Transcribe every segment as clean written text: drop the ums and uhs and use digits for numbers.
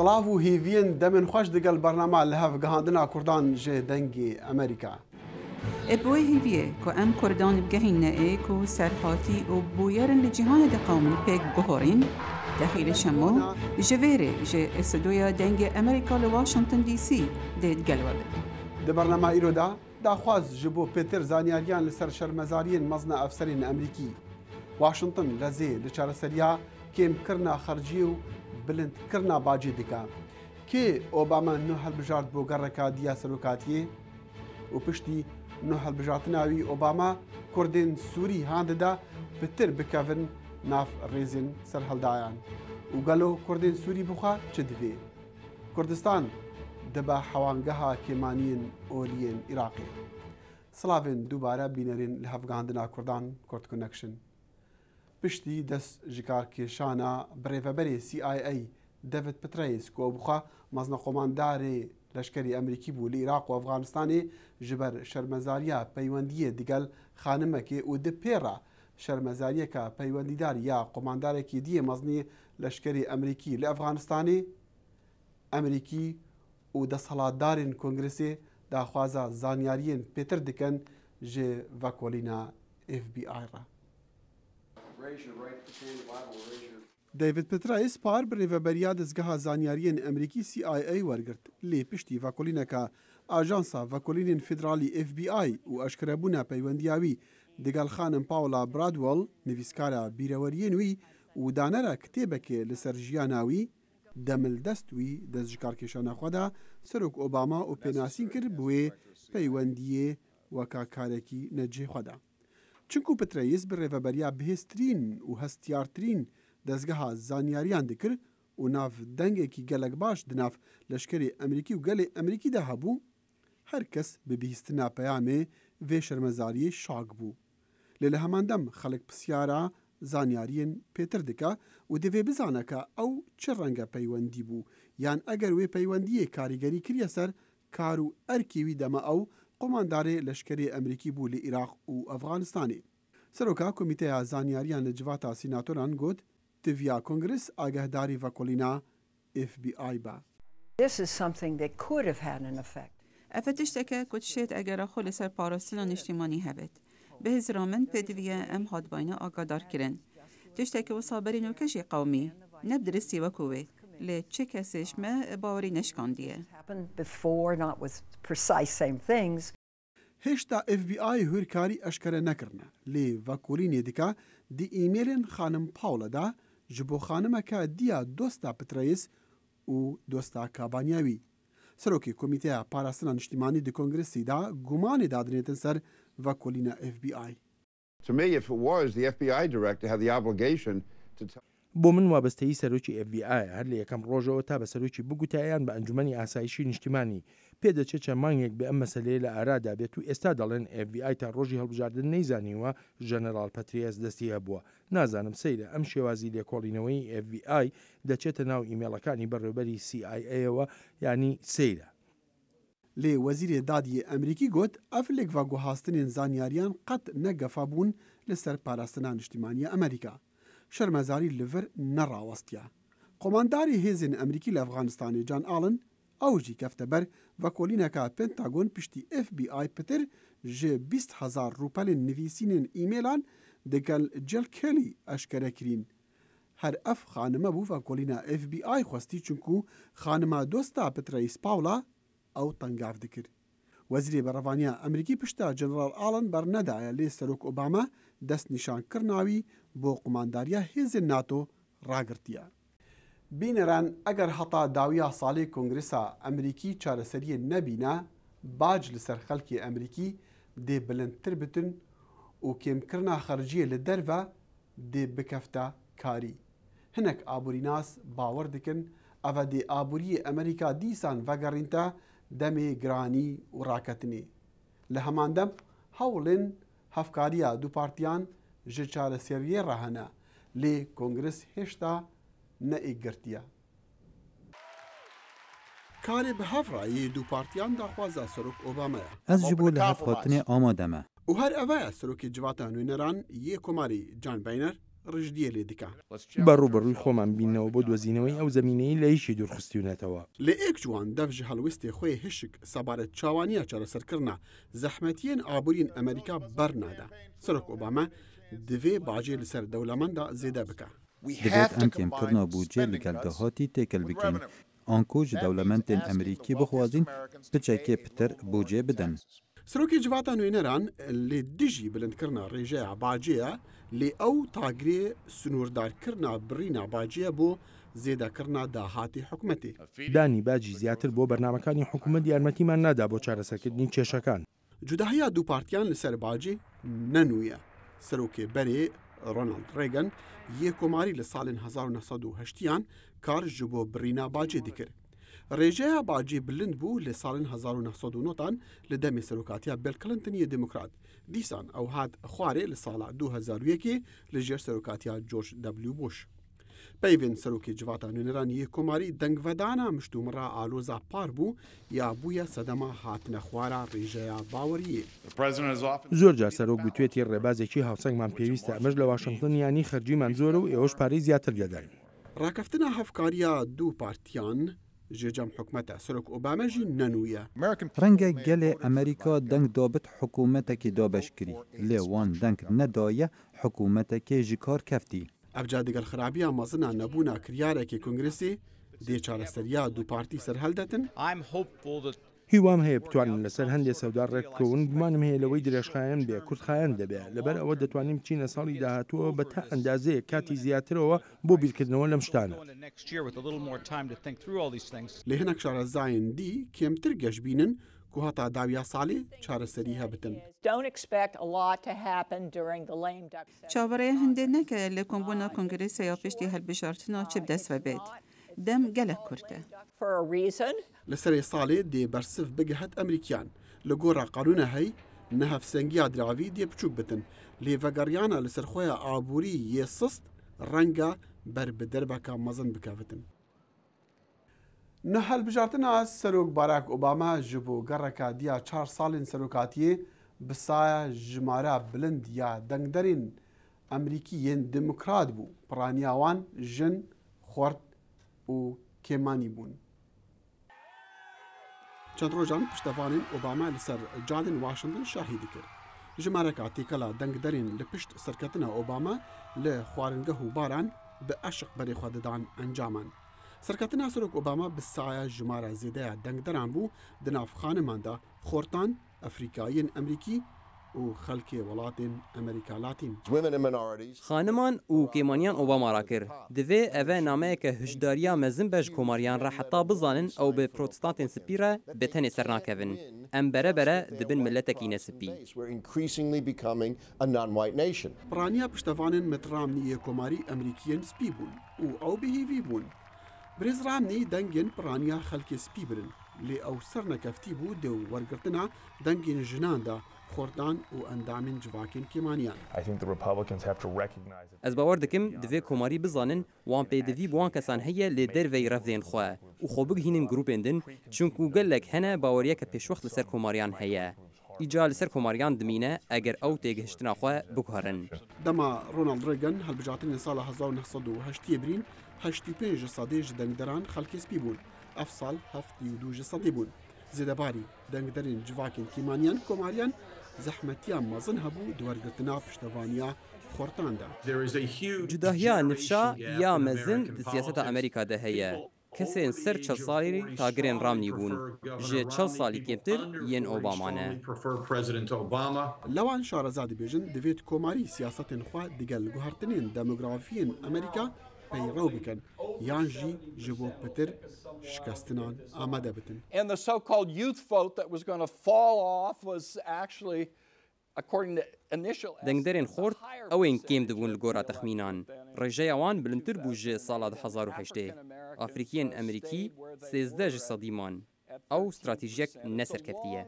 صلاف و هیوین دمن خوش دگل برنامه لحف گهاندنا کردان جه دنگی امریکا. ابوی هیویه که ام کردان بگهین نئه که سرحاتی و بویرن لجهان دقامن پیک گهورین داخل شمو جویره جه استدویا دنگ امریکا لواشنطن دی سی دید گلوه ده برنامه ایرو دا خواز جبو پیتر زانیاریان لسر شرمزارین مزن افسرین امریکی. واشنطن لزی لچار سریا کم کرنا خرجی و بلند کرنا باجی دکا که اوباما نو هل بجارد بو گرکا دیا سروکاتیه و پشتی نو هل بجارتناوی اوباما کردین سوری هاند دا بتر بکافن ناف ریزن سر هلدایان و گلو کردین سوری بخوا چه دوی کردستان دبا حوانگها کمانین اولین عراقی سلاوین دوباره بینرین لحفگاندنا کردان کرد کنکشن پشتی دست جکار کشانا بریفبری CIA دیوید پتریس که بخوا مزن قماندار لشکری امریکی بو لعراق و افغانستان جبر شرمزاریا پیوندی دیگل خانمکی و ده پیرا شرمزاریه که پیوندیدار یا قماندار کی دی مزنی لشکری امریکی لافغانستان امریکی و ده صلادارین کنگرسی دا خوازا زانیارین پیتر دکن جه وکولینا FBI را. دیوید پترایس پار بریوبریا دزگاه زانیارین امریکی CIA ورگرت لی پشتی وکولینکا آژانسا وکولین فدرالی FBI و اشکربونا پیوندیاوی دگل خانم پاولا برادول نویسکارا بیرورینوی و دانرا کتیبک لسر جیاناوی دمل دستوی دزجکار کشانا خدا سروک اوباما و پیناسین کر بوی پیوندیه وکاکارکی نجه خدا. چونکو پترایس بریوبریا بهسترین و هستیارترین دزگاه زانیاریان دکر و ناف دنگه کی گلک باش دناف لشکری امریکی و گل امریکی ده هبو هر کس به بهستنا پیامه و شرمزاری شاگ بو. لیله هماندم خلق پسیارا زانیارین پیتر دکا و دوی بزانه که او چه رنگ پیوندی بو یان اگر وی پیوندی کاریگری کریه سر کارو ارکیوی دما او قماندار لشکری امریکی بو لعراق و افغانستانی. سروکا کمیته زانیاریان لجواتا سیناتوران گود تیویا کنگرس آگهداری وکولینا FBI با. This is something that could have had an effect. افتشتکه کتشت اگر خل سر پاراستیلان اجتماعی هبت. به هزرامن پدویا ام هادباین آگادار کرن. تشتکه و صابری نوکشی قومی نبدرستی وکوه. لی چه کسیش ما باوری نشکاندیه. هشتا FBI هورکاری اشکره نکرنه لی وکولین دیکا دی ایمیلین خانم پاولا دا جبو خانم که دیا دوستا پترایس و دوستا کابانیاوی. سروکی کمیته پاراستان اجتماعی دی کنگرسی دا گمان دادنیتن سر وکولین FBI. To me, if it was, the FBI director had the obligation to tell. بۆ من وابستەیی سەرۆکی FBI هەر لە یەکەم ڕۆژەوە تا بە سەرۆکی بگوتایان بە ئەنجومەنی ئاسایشی نیشتیمانی پێدەچێت چەند مانگێک بە ئەم مەسەلەیە لە ئارادا بێت و ئێستا دەڵێن FBI تا ڕۆژی هەڵبژاردن نەیزانیوە ژەنەرال پەتریاس دەستی هەبووە. نازانم سەیرە ئەم شێوازی لێکۆڵینەوەی FBI دەچێتە ناو ئیمێڵەکانی بەڕێوەبەری CIA-ەوە ینی سەیرە. لی وزیر دادی امریکی گوت افلک و گوهاستنین زانیاریان قط نگفا بون لسر پاراستنا اجتماعی امریکا. شرمزاری لیور نراوستیا. قمانداری هیزن امریکی لافغانستان جان آلن اوجی کفتبر و کولینکا پنتاگون پشتی FBI پتر جه 20,000 روپل نویسین ایمیلان دگل جل کلی اشکره کرین. هر اف خانمه بو و کولینا FBI خواستی چونکو خانمه دوستا پترایس پاولا او تنگاف دکر. وزیر بروانیا امریکی پشتا جنرال آلن برندای لی سروک اوباما دست نشان کرناوی بو قمانداریا هیز ناتو راگرتیا. بینران اگر حتا داویا سالی کنگرسا امریکی چارەسەری نبینا باج لسر خلکی امریکی دی بلندتر بتن و کم کرنا خرجی لدروا دی بکفتا کاری. هنک آبوری ناس باور دکن او دی آبوری امریکا دیسان وگرینتا دمی گرانی و راکتنی. لهماندم هولن هفکاریا دو پارتیان جه چارەسەریە ڕاهەنا لی کنگرس هشتا نەئیگرتیە. کاری به هفرایی دو پارتیان داخوازا سروک اوبامایا. از جبو لحف خاطنه آمادمه. و هر اوه سروکی جواتا نوینران یه کماری جان بینر ڕژدیە لێ دکا. بەڕوبەڕووی خۆمان بینەوە بۆ دۆزینەوەی ئەو زەمینەی لە هیچی دوورخستیونەتەوە. لە ئێک جوان دەڤژ هەڵویستی خۆی هشک سەبارەت چاوانیە چارەسەرکردنا زەحمەتیên ئابوورین ئەمریکا بەرنادا. سەرۆک ئۆبامە divê bajê li ser dewlemenda zêde bike. Divêt em kêmkirina bûcê li gel dehatî têkil bikin. Anku ji dewlementên Emerîkî bixwazin piçekê pitir bûcê bidin. Serokê civata nûêneran lê dijî bilindkirina rêjeya bacêya lê ew tagirê sunûrdarkirina birîna bacêya bo zêdekirina dahatê hikûmetê. دانی باجی زیاتر بۆ بەرنامەکانی حکوومەت یارمەتیمان نادا بۆ چارەسەرکردنی کێشەکان. Cudahiya du partiyan li ser bacê nenûye. Serokê berê Ronald Reagan yê komarî li salên 1980 kar ji bo birîna bacê dikir. Rêjeya bacê bilind bû li salên 1990 li demê serokatiya Bill Clintoniyê Demokrat. Dîsan ew hat xwarê li sala 2001 li jêr serokatiya George W. Bush. Peyvên serokê civata nûneran yê komarî dengvedana miştûmira aloza par bû ya bûye sedema hatine xwara rêjeya baweriyê. زۆر جار سەرۆک بتوێتی ڕێبازێکی هاوسەنگمان پێویستە ئەمەش لە واشنگتن ینی خەرجیمان زۆرە و ئێوەش پارەی زیاتر دەدەین. ڕاکەفتنا هەفکاریە دوو پارتیان ژێجەم حکومەتە سەرۆک ئۆبامە ژی نەنوویە. Rengê gelê Emerîka deng dabit hikûmetekî dabeşkirî. Lê wan deng nedaye hikûmetekê ji kar keftî. ئەبجا دەگەل خراپیە مەزنە نەبوونا کریارێکی کنگرسی دێ چارەسەریە دوو پارتی سەر هەلدەتن. هیوام هەیە بتوانین لەسەر هەندێک سەودا ڕێککەون گومانم هەیە لەوەی درێژخایەن بێ کورتخایەن دەبێت لەبەر ئەوە دەتوانین بچینە ساڵی داهاتووە بە تا ئەندازەیە کاتی زیاترەوە بۆ بیرکردنەوە لەم شتانە. لێ هەنێک شارەزایەن دی کێمتر گەشتبینن کو هەتا داویا ساڵێ چارەسەری هەبتن. چاوەڕێ هەندێک نەکە لە کۆمبوونا کۆنگرێسە یا پشتی هەلبژارتنا چ بدەست بێت. دەم gelek کورتە. Li serê salê dê bersiv bigihet Emerîkiyan. Li gora qanûna hey nehevsengiya diravî dê biçûk bitin. Lêvegeriyana li ser xwe ya aborî yê sist renga ber bi derbeka mezin bikevitin. Ni helbijartina Serok Barack Obama ji bo gereka diya 4 salên serokatiyê bi saya jimara bilind ya dengderên Emerîkî yên demokrat bû. Piraniya wan jin, xwert û kêmanî bûn. Çend rojan piştevanên Obama li ser cadên Washington şahî dikir. Jimareka têkela dengderên li pişt serketina Obama li xwaringeh û baran bi eşiq berê xwe didan encaman. Serketina Serok Obama bi saya jimara zêdeya dengderan bû di nav xaniman de xortan Efrîkayên Emerîkî û xelkê welatên Emerîka Latîn. خانمان û kêmaniyan Obama ra kir. Divê ev e nameyeke hişdariya mezin be ji komariyan re heta bizanin ew bi protestantên spî re bi tenê sernakevin. Em berebere dibin milletekî nespî. Piraniya piştevanên Mitt Romney yê komarî Emerîkiyên spî bûn û ew bihêvî bûn. Birêz Romney dengên piraniya xelkê spî birin. Lê ew sernekeftî bû dê wergirtina dengên jinan da xordan û endamên civakên kêmaniyan. Ez bawer dikim divê komarî bizanin wan pêdivî bi wan kesan heye lê derveyî revdên xwe û xwe bigihînin grupên din çunku gelek hene baweriyeke pêşwext li ser komariyan heye. Îca li ser komariyan dimîne eger ew têgihiştina xwe biguherin. Dema Ronald Reagan helbijartinên sala 1980 birîn 85 sedê ji dengderan xelkê spî bûn. Ev sal 72 ji sedê bûn. Zêdebarî dengderên civakên kêmaniyan komariyan zehmetiya mezin hebû di wergirtina piştevaniya xortan de. Cudahiya nifşa ya mezin di siyaseta Amerîka de heye. Kesên ser 40 salî tagirên Romney bûn. Ji 40 salî kêmtir yên Obama ne. Lewan şareza dibêjin divêt komarî siyasetên xwe digel guhertinên demografiyên Amerîka peyrew bikin yan jî ji bo pitir şikestinan amade bitin. And the so-called youth vote that was going to fall off was actually, according to initial Dengderên xort ewên kêm dibûn li gora texmînan. Rêjeya wan bilindtir bû ji sala 2008. Afrikiyên Emerîkî 13 ji sedî man. Ew stratejiyek neserkeftiye.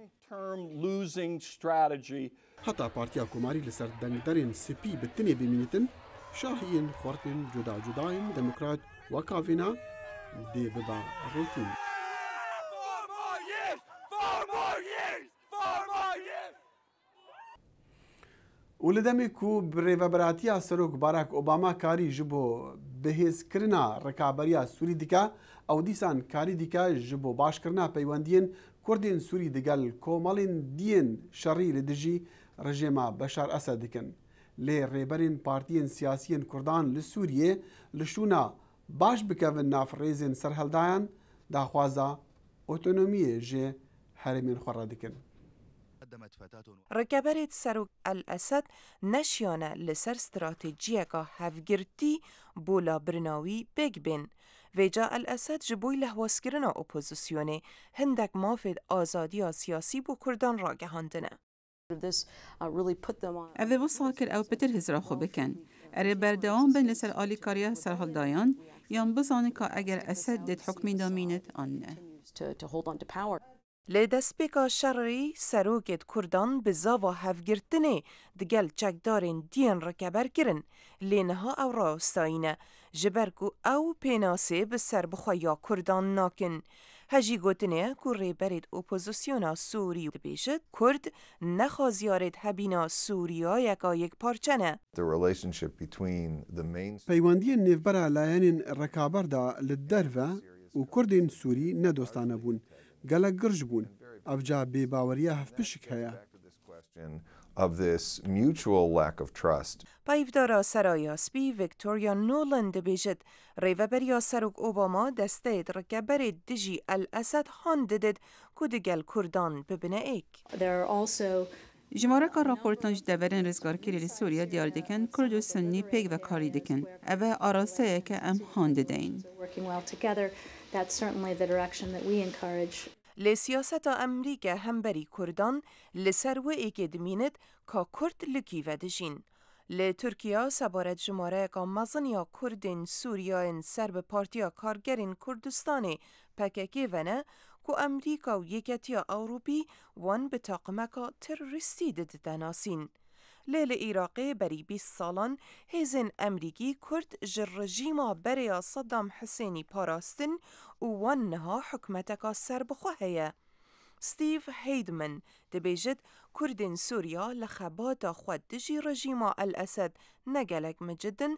Heta partiya komarî li ser dengderên spî bi tinê bimînitin şahiyên xortên cuda cudayên demokrat weka vêna dê biba rotîn. ولدمي كو بريفابراتيا سروك باراك أوباما كاري جبو بهز كرنا ركابريا سوري ديكا أو ديسان كاري ديكا جبو باش كرنا بيواندين كردين سوري ديقال كومالين دين شري لدجي رجيما بشار أسد ديكن لي ريبرين بارتيين سياسيين كردان لسوريا لشونا باش بكفن ناف ريزين سرهلدايان داخوازا اوتونومي جي هرمين خورا ديكن ركبرت سروک الاسد نشیانه لسر استراتیجیه که هفگرتی بولا برناوی بگ بین. ویجا الاسد جبوی لحواسکرنا اپوزیسیونه هندک مافد آزادی سیاسی بو کردان را گهاندنه. اوه بو ساکر او پتر هزرا خو بکن. اره بردوان بین لسر آلی کاریا سرحالدایان یان بزانه که اگر اسد دید حکمی دامینت آنه. لدسپیکا شرعی سروکت کردان به زاوا هفگرتنه دگل چکدارین دین رکبر کرن لینها او راستاینه جبرکو او پیناسه به سر بخوایا کردان ناکن. هجی گوتنه که ریبرید اپوزیسیونا سوری بیشد کرد نخوازیارد هبینا سوریا یکا یک پارچنه. پیواندی نیفبرا لایانین رکابر دا لدرفه و کردین سوری ندوستانه بون. گلک گرج بون. افجا بیباوریه هف پشک هیا. پایفدارا سرای اسبی ویکتوریا نولند بیجد ریوبریا سروک اوباما دسته رکبر دجی الاسد هانددد کدگل کردان ببنه ایک. جماره که راپورتان جدورن رزگار کلی سوریا دیار دکن کرد و سنی پیگ و کاری دکن. اوه آراسته که ام هانددین. لی سیاست امریکا همبری کردان لسر و ایک دمینت که کرد لکی ودجین. لی ترکیه سبارت جماره که مزنیا کردین سوریاین سر به پارتیا کارگرین کردستانی پککی ونه که امریکا و یکتیا اوروپی وان به تاقمکا تروریستی ددناسین. لیل ایراقی بری 20 سالان هزین امریکی کرد جر رژیما بریا صدام حسینی پاراستن و وانها حکمتکا سر بخواهیه. ستیف هیدمن دبیجد کردین سوریا لخباتا خود دجی رژیما الاسد نگلک مجدن.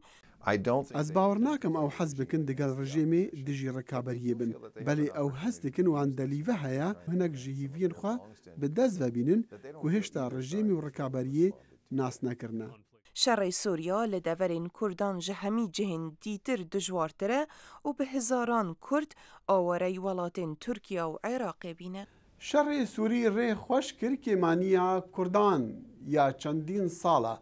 از باور ناکم او حز بکن دگل رژیمی دجی رکابریه بن بلی او حز دکن وان دلیوه هیا هنک جهیوین خواه به دست و بینن که هشتا رژیمی و رکابریه ناس نکرنا. شرع سوریا لدورین کردان جهمی جهن دیتر دجوارتره و به هزاران کرد آواره ولاتین ترکیه و عراق بینه. شرع سوری ری خوش کر که مانیا کردان یا چندین ساله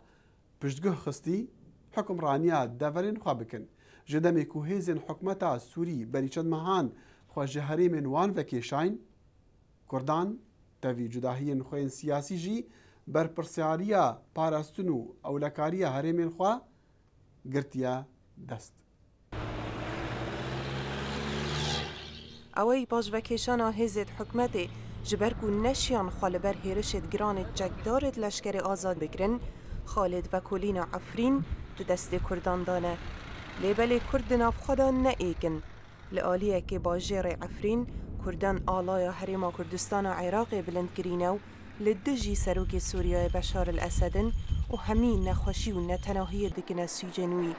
پشتگاه خستی حکم رانیا دورین خواه بکن. جدمی که هیزن حکمتا سوری بری چند مهان خواه جهری من وان وکیشاین کردان تاوی جداهین خوین سیاسی جی بر پرسیاریا پاراستنو اولکاریا هرمین خوا گرتیا دست. اوی باش وکیشانا هزید حکمتی جبرکو نشیان خالبر هیرشت گرانت جگدارت لشکر آزاد بکرن خالد و کولین عفرین تو دست کردان دانه. لیبل کردن افخدا نه ایکن. لآلیه که با جیر عفرین کردان آلای حریما کردستان عراق بلند کرینو لدجی سروک سوریای بشار الاسدن و همین نخوشی و نتناهی دکن سویجنوی.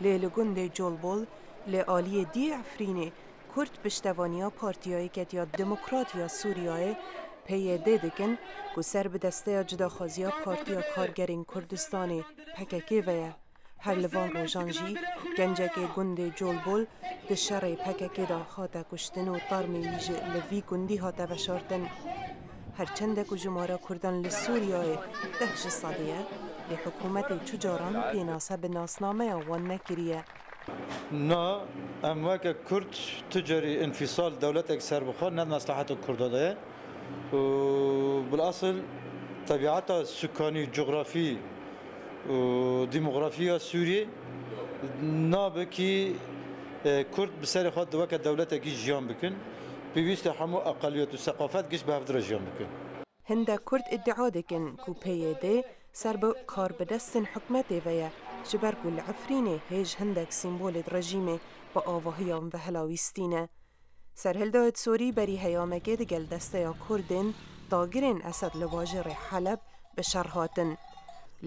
لیل گنده جولبول لآلیه دی عفرینه کرد پشتوانیا پارتیای کتیا دموکراتیا سوریای پیاده دکن که سر به دسته جداخازیا پارتیا کارگرین کردستان پککی ویا. هر لوان روژانجی گنجک گنده جولبول ده شرع پککی دا خاطا کشتن و طارمی ویجه لوی گندی هاتا وشارتن. هرچند که جمهور کردان لسوریای دهش صادیه لحکومت چجاران پیناسه به ناسنامه وان نکریه. نه امواک کرد تجاری انفصال دولت اکثر بخور نه مصلحت کرداده و بالاصل طبیعت سکانی جغرافی و دموگرافی سوریه نه کی کرد بسر خود دوک دولت کی جیان بکن بیشتر همو اقلیت و ثقافت گش به هفدر جیان بکن. هند کرد ادعا دکن کو پیاده سر به کار بدستن حکمت ویا جبر کل عفرینه هیج هندک سیمبول رژیم با آواهیان و هلاویستینه. سر هلدایت سوری بری هیامگه دگل دسته یا کردن داگرین اسد لواجر حلب به شرهاتن.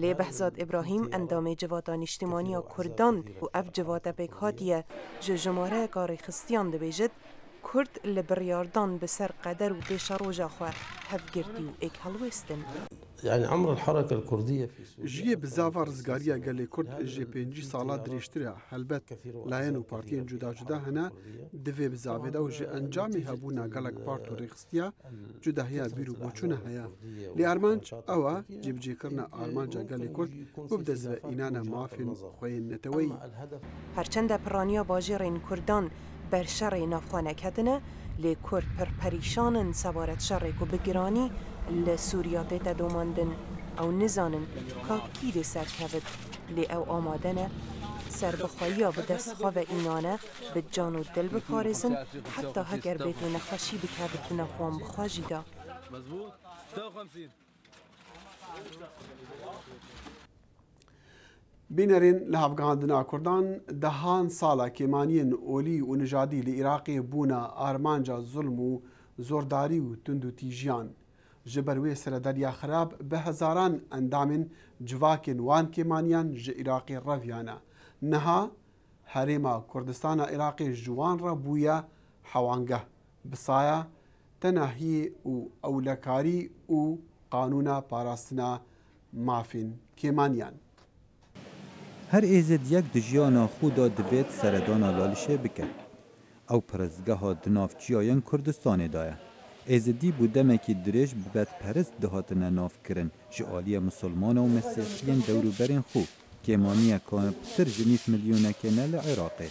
لی بهزاد ابراهیم اندام جواتا نیشتیمانی کردان و اف جواتا پیک هاتیه جماره کاری خستیان دبیجد کرد لبریاردان بسر قدر و پیش روژا خواه هفگردی و ایک هلوستن. يعني عمر الحركة الكردية في سوريا جيه بزاف رزقاريا قال لي كرد جي بينجي صالات دريشتريا هلبت لاين و بارتيين جدا جدا هنا دفي بزاف دا وجي انجامي هبونا قالك بارتو ريخستيا جدا هيا بيرو بوچونا هيا لي ارمانج اوا جيب جي كرنا ارمانجا قال لي كرد وبدز انانا مافين خوين نتوي هرچند پرانیا باجرین کردان بر شر نافخانه کدنه لی کرد پریشانن سوارت شر کو بگرانی لسوریا دیتا دوماندن او نزانن که کی سر کبد لی او آمادنه سر بخواهی به دست خواه اینانه به جان و دل بپارزن حتی هگر بیت نخوشی بکبد تو نخوام بخواهی دا بینرین لهفگاندنا کردان دهان سالا کمانین اولی و نژادی لعراقی بونا آرمانجا ظلم و زورداری و تند و تیجیان جبروی سردریا خراب به هزاران اندام جواکن وان کمانیان ج عراقی رویانا نها حریما کردستان عراقی جوان را بویا حوانگه بسایا تناهی و اولکاری و قانونا پاراستنا مافین کمانیان هر ایزد یک دجیانا خودا دبید سردانا لالشه بکن او پرزگاه دنافچیاین کردستان دایه ایزدی بودمه که دریج ببت پرست دهاتنا ناف کرن جعالی مسلمان و مسیحیین دوروبرین خوب کمانیه که پتر جنیف میلیونه کنه لعراقه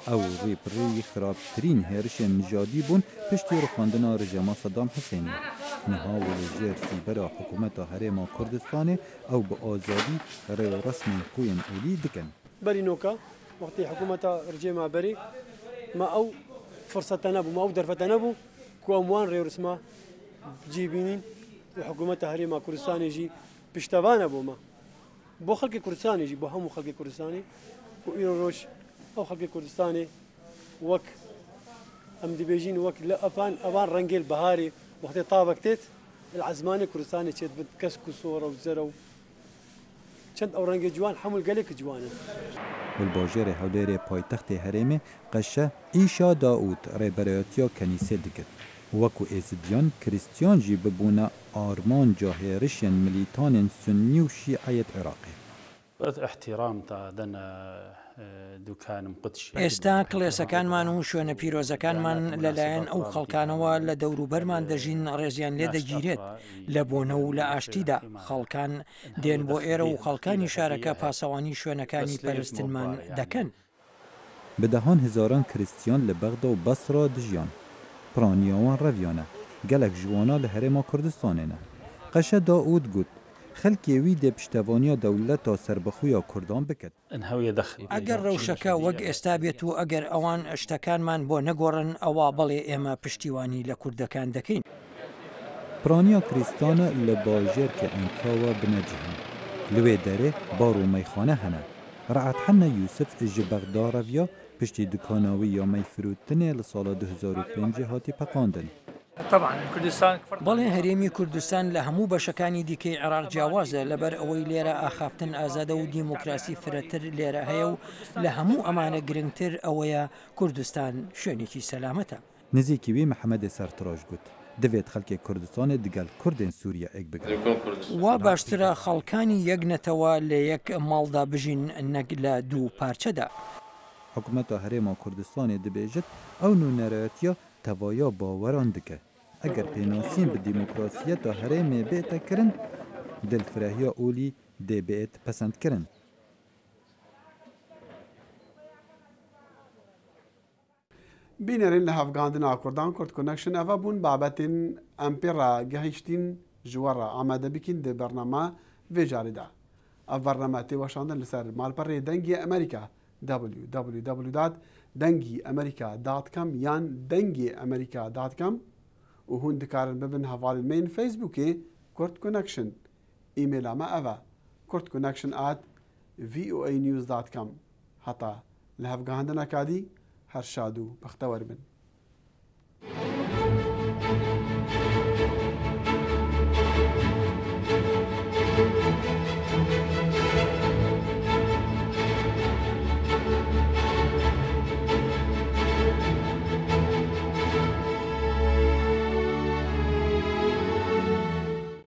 او ریپری خرابترین هرش نژادی بون پشتی رخاندنا رژیم صدام حسینی نها و جر سیبرا حکومت هرما کردستان او به آزادی رسمی خوین اولی دکن بری نوکا وقتی حکومت رژیم بری ما او فرصت نبو ما او درفت نبو کو اموان رسما جیبینین و حکومت هرما کردستان جی پشتوانه بو ما بو خلق کردستان جی بو همو خلق کردستانی و ایران روش او خلق کردستانی وک ام دی بیجین وک لا افان رنگل بهاري وقت طابقتت العزمانه كردستاني تشد بتكسكو صوره وزرو چند او رنگ جوان حمل قالك جوانا والباجر حولير پایتخت هرمه قشه ایشا داود رهبراتیا کنیسه دکت وکو ازدیان کریستیان جی ببونا آرمان جاهرشن ملیتان سنی و شیعیت عراقی احترام تا دنا دوکانم قدشی ئێستا کڵێسەکانمان و شوێنە پیرۆزەکانمان لەلایەن ئەو خەڵکانەوە لە دەوروبەرمان دەژین ڕێزیان لێ دەگیرێت لە بۆنە و لە ئاشتیدا خەڵکان دێن بۆ ئێرە و خەڵکانی شارەکە پاسەوانی شوێنەکانی پەرستنمان دەکەن بدەهان هزاران کریستیان لە بەغدا و بەسرا دژیان پرانیاوان ڕەڤیانە gelek جوانا لە هەرێما کوردستانێنە قەشە داود گوت خەلکی وی دێ پشتەوانیا دەولەتا سربەخویا کوردان بکەت ئەگەر ڕەوشەکە وەک ئێستا بێت و ئەگەر ئەوان شتەکانمان بۆ نەگۆڕن ئەوە بەڵێ ئێمە پشتیوانی لە کوردەکان دەکەین پرانیا کریستانە لە باژێر کە ئەنکاوە بنەجهن لەوێ دەرێ بار و مەیخانە هەنە ڕەعەت حەنە یوسف ji بەغدا ڕەڤیا پشتی دوکاناوی یا مەیفروتنێ لە ساڵە 2005 هاتی پەقاندن بەڵێ هەرێمی کوردستان لە هەموو بەشەکانی دیکەی عێراق جیاوازە لەبەر ئەوەی لێرە ئاخافتن ئازادە و دیموکراسی فرەتر لێرە هەیە و لە هەموو ئەمانە گرنگتر ئەوەیە کوردستان شوێنێکی سەلامەتە نزیکی وی محەممەدی سەرتڕۆژ گوت دەوێت خەڵکی کوردستانê digal Kurdên Sûriya ek bikin. وا باشترە خەڵکانی یەک نەتەوە لە یەک ماڵدا بژین نەک لە دوو پارچەدا. حکوومەتە هەرێما کوردستانê dibêjit ew nûneretiya tevaya baweran dike. Eger pênasîn bi dîmokrasiyeta herêmê bête kirin, dilfrehiya olî dê bêt pesend kirin. بینەرین لە هەفگاندنا کوردان کورد کۆنەکشن ئەڤە بوون بابەتین ئەمپێڕا گەهیشتین ژوەڕە ئامادە بکەین دە بەرنەما vêjarîda. Ev bername tê weşandin li ser malperê dengê Amerîka www.dengîamerîka.com yan dengêamerîka.com û hûn dikarin bibin hevalên me yên Facebookê Kurd Connection. Îmêla me ev e kurdconnection@voanews.com. Heta li hevgahandina kadî her şad û bextewar bin.